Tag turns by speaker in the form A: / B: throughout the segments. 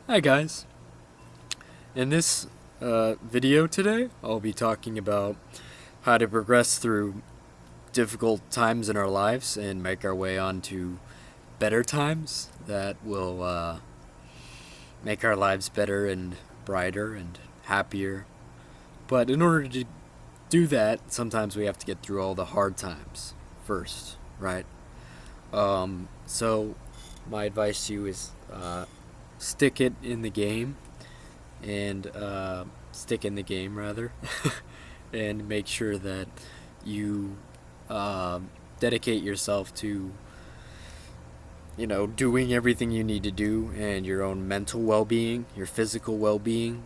A: Hi guys. In this video today, I'll be talking about how to progress through difficult times in our lives and make our way on to better times that will make our lives better and brighter and happier. But in order to do that, sometimes we have to get through all the hard times first, right? So my advice to you is stick it in the game and stick in the game rather, and make sure that you dedicate yourself to doing everything you need to do and your own mental well-being, your physical well-being,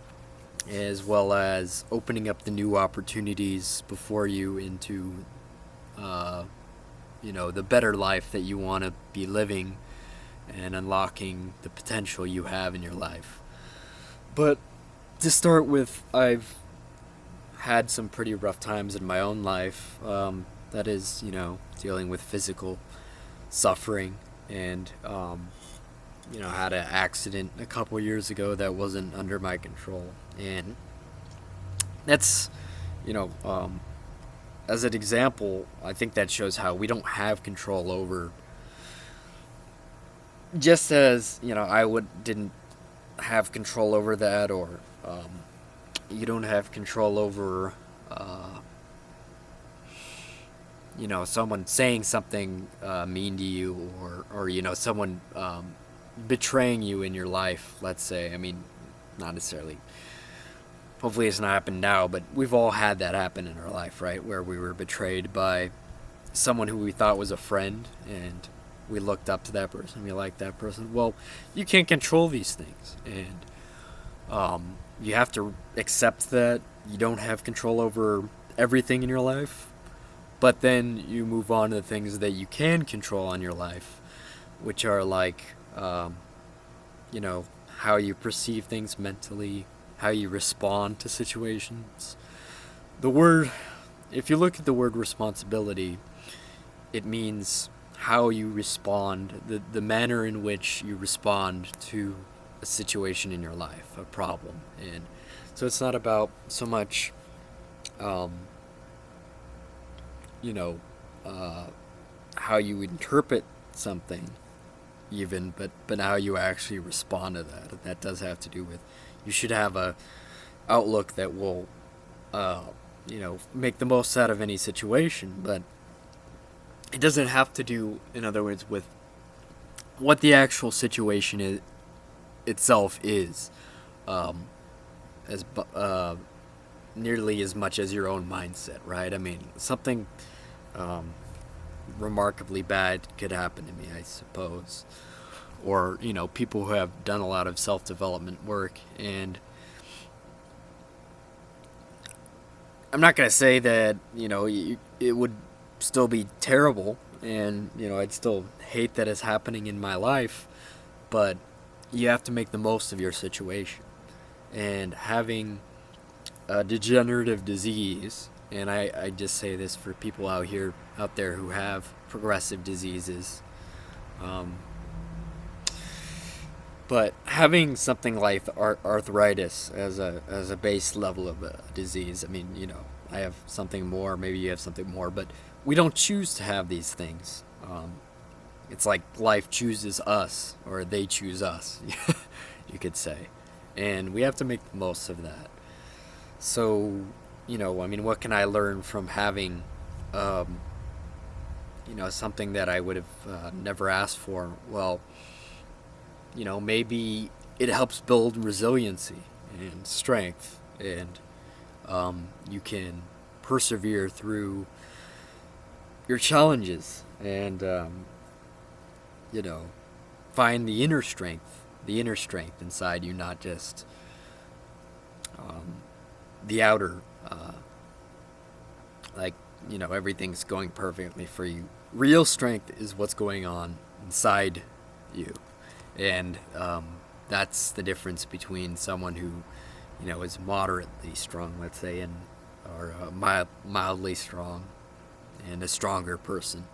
A: as well as opening up the new opportunities before you into the better life that you want to be living and unlocking the potential you have in your life. But to start with, I've had some pretty rough times in my own life. That is, dealing with physical suffering, and had an accident a couple years ago that wasn't under my control, and that's, you know, um, as an example, I think that shows how we don't have control over. Just as I would didn't have control over that, or you don't have control over uh, someone saying something mean to you, or someone betraying you in your life, let's say. I mean, not necessarily, hopefully it's not happened now, but we've all had that happen in our life, right, where we were betrayed by someone who we thought was a friend, and we looked up to that person, we liked that person. Well, you can't control these things, and you have to accept that you don't have control over everything in your life, but then you move on to the things that you can control in your life, which are like, you know, how you perceive things mentally, how you respond to situations. The word, if you look at the word responsibility, it means how you respond, the manner in which you respond to a situation in your life, a problem. And so it's not about so much, um, you know, uh, how you interpret something, even, but how you actually respond to that. That does have to do with, you should have a outlook that will, uh, make the most out of any situation, but it doesn't have to do, in other words, with what the actual situation is itself is, um, as nearly as much as your own mindset, right? I mean, something um, remarkably bad could happen to me, I suppose, or people who have done a lot of self-development work, and I'm not gonna say that it would still be terrible, and I'd still hate that it's happening in my life, but you have to make the most of your situation. And having a degenerative disease, and I just say this for people out there who have progressive diseases, um, but having something like arthritis as a base level of a disease, I mean, I have something more, maybe you have something more, but we don't choose to have these things. It's like life chooses us, or they choose us, you could say. And we have to make the most of that. So, I mean, what can I learn from having, um, something that I would have never asked for? Well, maybe it helps build resiliency and strength, and you can persevere through your challenges, and you know, find the inner strength inside you, not just um, the outer, uh, like, everything's going perfectly for you. Real strength is what's going on inside you, and that's the difference between someone who, is moderately strong, let's say, and or mildly strong, and a stronger person.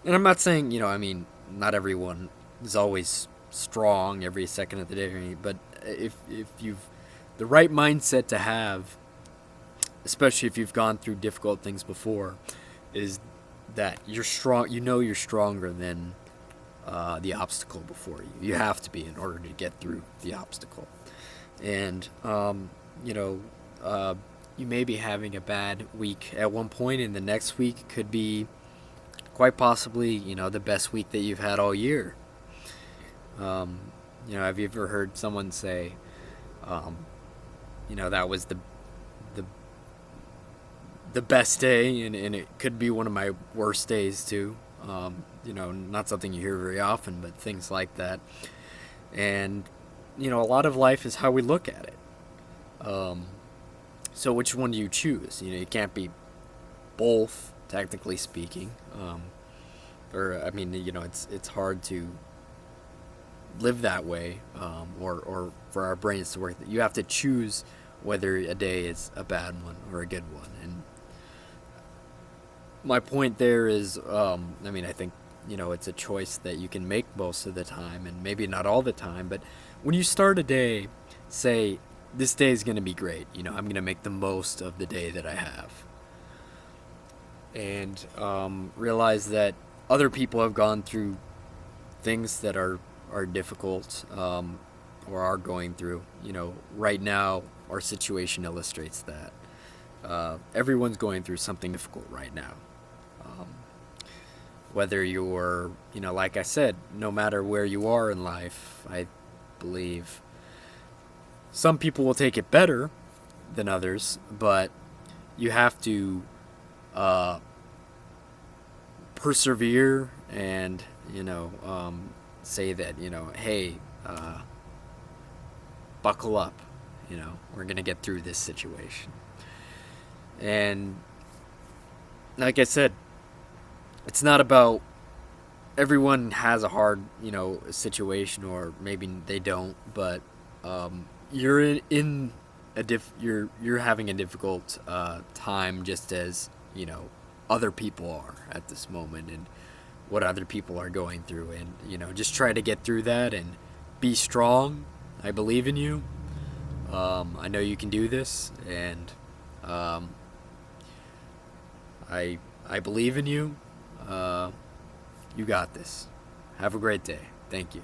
A: And I'm not saying, I mean, not everyone is always strong every second of the day, but if you've the right mindset to have, especially if you've gone through difficult things before, is that you're strong. You know you're stronger than the obstacle before you. You have to be in order to get through the obstacle. And you know, you may be having a bad week at one point, and the next week could be quite possibly, the best week that you've had all year. Have you ever heard someone say, that was the the best day, and it could be one of my worst days too. Not something you hear very often, but things like that. And a lot of life is how we look at it. So which one do you choose? You can't be both, technically speaking. It's hard to live that way, or for our brains to work. You have to choose whether a day is a bad one or a good one. And my point there is, I think, it's a choice that you can make most of the time, and maybe not all the time, but when you start a day, say, this day is going to be great. I'm going to make the most of the day that I have. And realize that other people have gone through things that are difficult, or are going through. Right now, our situation illustrates that. Everyone's going through something difficult right now. Whether you're, like I said, no matter where you are in life, I believe some people will take it better than others, but you have to persevere and, say that, hey, buckle up, we're going to get through this situation. And like I said, it's not about everyone has a hard, situation, or maybe they don't, but you're you're having a difficult time, just as other people are at this moment, and what other people are going through, and just try to get through that and be strong. I believe in you. I know you can do this, and I believe in you. You got this. Have a great day. Thank you.